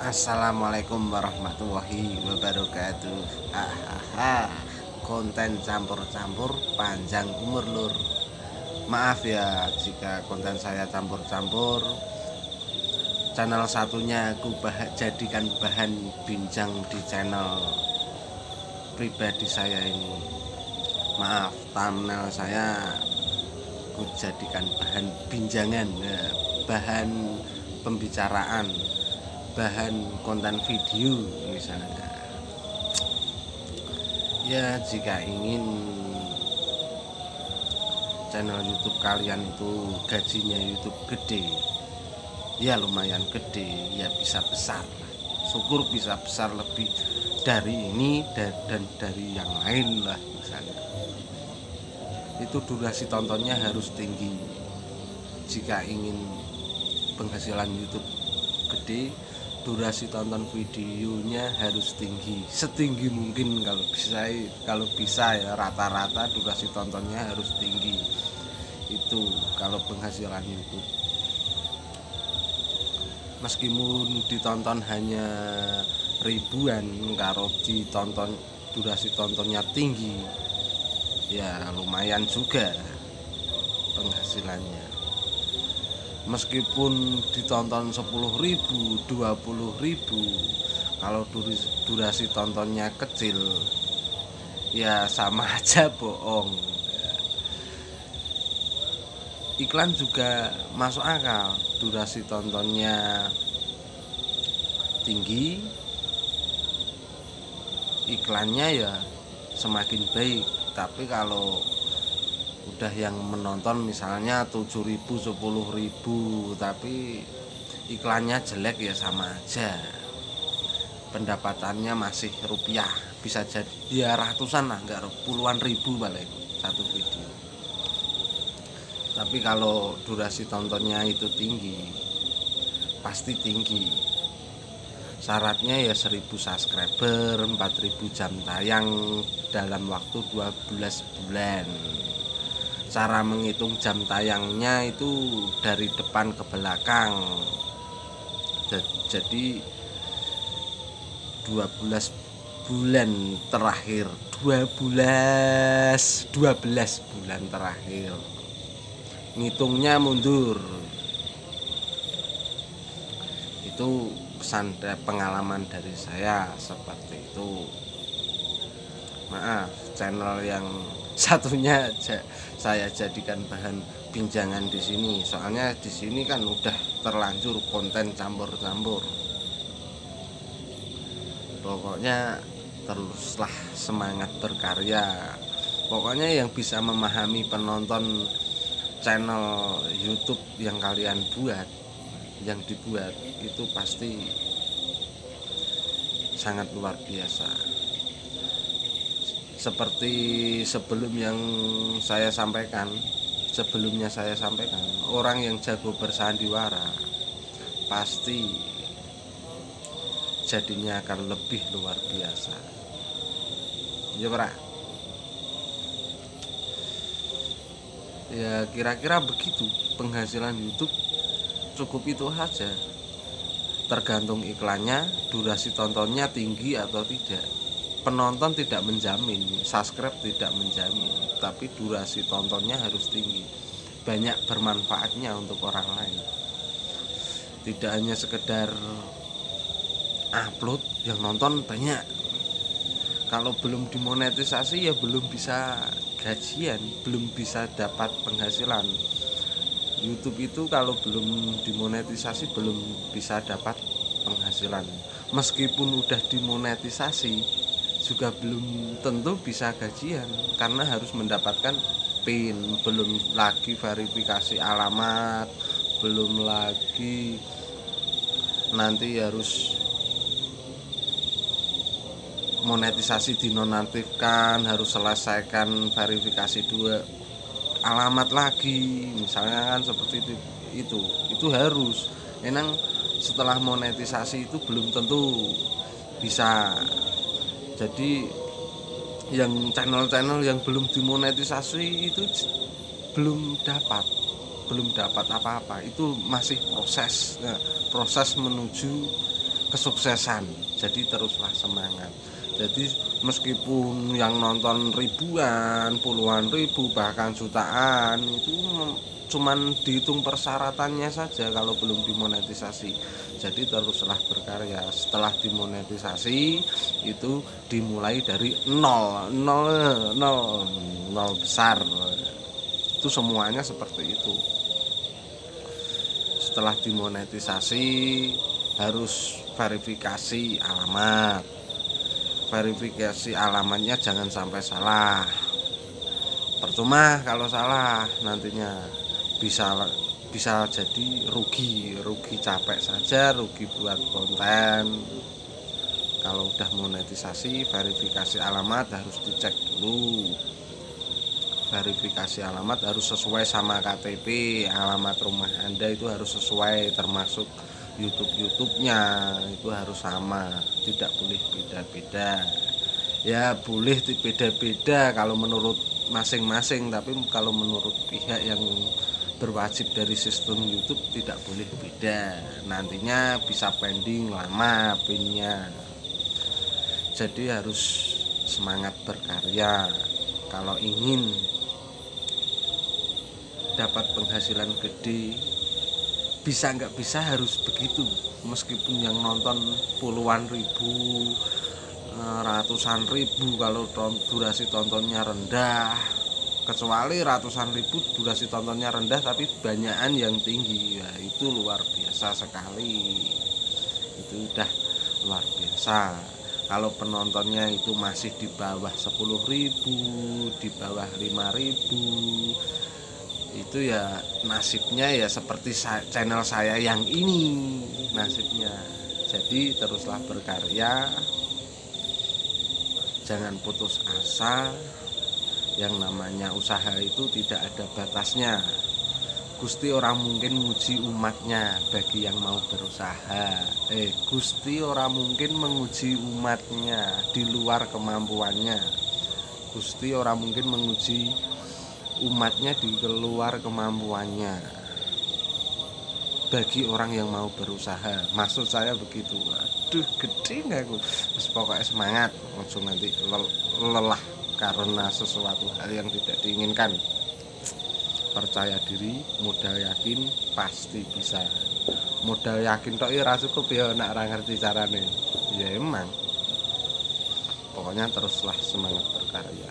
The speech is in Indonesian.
Assalamualaikum warahmatullahi wabarakatuh. Konten campur-campur panjang umur lur. Maaf ya jika konten saya campur-campur. Channel satunya aku jadikan bahan bincang di channel pribadi saya ini. Maaf, thumbnail saya aku jadikan bahan binjangan, bahan pembicaraan, bahan konten video misalnya. Ya jika ingin channel YouTube kalian itu gajinya YouTube gede, ya lumayan gede, ya bisa besar lah. Syukur bisa besar lebih dari ini dan dari yang lain lah misalnya. Itu durasi tontonnya harus tinggi. Jika ingin penghasilan YouTube gede, durasi tonton videonya harus tinggi, setinggi mungkin. Kalau bisa ya rata-rata durasi tontonnya harus tinggi. Itu kalau penghasilan YouTube. Meskipun ditonton hanya ribuan, kalau ditonton durasi tontonnya tinggi, ya lumayan juga penghasilannya. Meskipun ditonton 10.000, 20.000, kalau durasi tontonnya kecil, ya sama aja bohong. Iklan juga masuk akal, durasi tontonnya tinggi, iklannya ya semakin baik. Tapi kalau udah yang menonton misalnya 7.000, 10.000, tapi iklannya jelek, ya sama aja, pendapatannya masih rupiah, bisa jadi ya ratusan lah, enggak puluhan ribu balik satu video. Tapi kalau durasi tontonnya itu tinggi, pasti tinggi. Syaratnya ya 1.000 subscriber, 4.000 jam tayang dalam waktu 12 bulan. Cara menghitung jam tayangnya itu dari depan ke belakang. Jadi 12 bulan terakhir, 12 bulan terakhir, ngitungnya mundur. Itu pesan pengalaman dari saya seperti itu. Maaf, channel yang satunya saya jadikan bahan binjangan di sini. Soalnya di sini kan udah terlanjur konten campur-campur. Pokoknya teruslah semangat berkarya. Pokoknya yang bisa memahami penonton channel YouTube yang kalian buat, yang dibuat itu pasti sangat luar biasa. Seperti sebelumnya saya sampaikan, orang yang jago bersandiwara pasti jadinya akan lebih luar biasa. Ya Pak. Ya kira-kira begitu. Penghasilan YouTube cukup itu saja. Tergantung iklannya, durasi tontonnya tinggi atau tidak. Penonton tidak menjamin, subscribe tidak menjamin, tapi durasi tontonnya harus tinggi. Banyak bermanfaatnya untuk orang lain. Tidak hanya sekedar upload yang nonton banyak. Kalau belum dimonetisasi ya belum bisa gajian, belum bisa dapat penghasilan. YouTube itu kalau belum dimonetisasi belum bisa dapat penghasilan. Meskipun udah dimonetisasi juga belum tentu bisa gajian, karena harus mendapatkan PIN, belum lagi verifikasi alamat, belum lagi nanti harus monetisasi dinonaktifkan, harus selesaikan verifikasi 2 alamat lagi misalnya, kan seperti itu harus. Memang setelah monetisasi itu belum tentu bisa. Jadi yang channel-channel yang belum dimonetisasi itu belum dapat apa-apa, itu masih proses menuju kesuksesan. Jadi teruslah semangat. Jadi meskipun yang nonton ribuan, puluhan ribu, bahkan jutaan, itu cuman dihitung persyaratannya saja kalau belum dimonetisasi. Jadi teruslah berkarya. Setelah dimonetisasi itu dimulai dari nol, nol, nol, nol besar. Itu semuanya seperti itu. Setelah dimonetisasi harus verifikasi alamat. Verifikasi alamatnya jangan sampai salah. Percuma kalau salah, nantinya bisa jadi rugi capek saja, rugi buat konten. Kalau udah monetisasi, verifikasi alamat harus dicek dulu. Verifikasi alamat harus sesuai sama KTP, alamat rumah Anda itu harus sesuai, termasuk YouTube-nya itu harus sama, tidak boleh beda-beda. Ya boleh beda-beda kalau menurut masing-masing, tapi kalau menurut pihak yang berwajib dari sistem YouTube tidak boleh beda. Nantinya bisa pending lama pinnya. Jadi harus semangat berkarya. Kalau ingin dapat penghasilan gede, bisa nggak bisa harus begitu. Meskipun yang nonton puluhan ribu, ratusan ribu kalau durasi tontonnya rendah, kecuali ratusan ribu durasi tontonnya rendah tapi banyakan yang tinggi, ya itu luar biasa sekali. Itu udah luar biasa. Kalau penontonnya itu masih di bawah 10.000, di bawah 5.000, itu ya nasibnya ya seperti channel saya yang ini nasibnya. Jadi teruslah berkarya, jangan putus asa. Yang namanya usaha itu tidak ada batasnya. Gusti orang mungkin menguji umatnya bagi yang mau berusaha. Gusti orang mungkin menguji umatnya di luar kemampuannya. Gusti orang mungkin menguji umatnya di luar kemampuannya bagi orang yang mau berusaha. Maksud saya begitu. Aduh gede nggak aku. Terus pokoknya semangat, langsung nanti lelah karena sesuatu hal yang tidak diinginkan. Percaya diri, modal yakin, pasti bisa. Modal yakin tok ora cukup ya nek ora ngerti carane. Ya emang. Pokoknya teruslah semangat berkarya.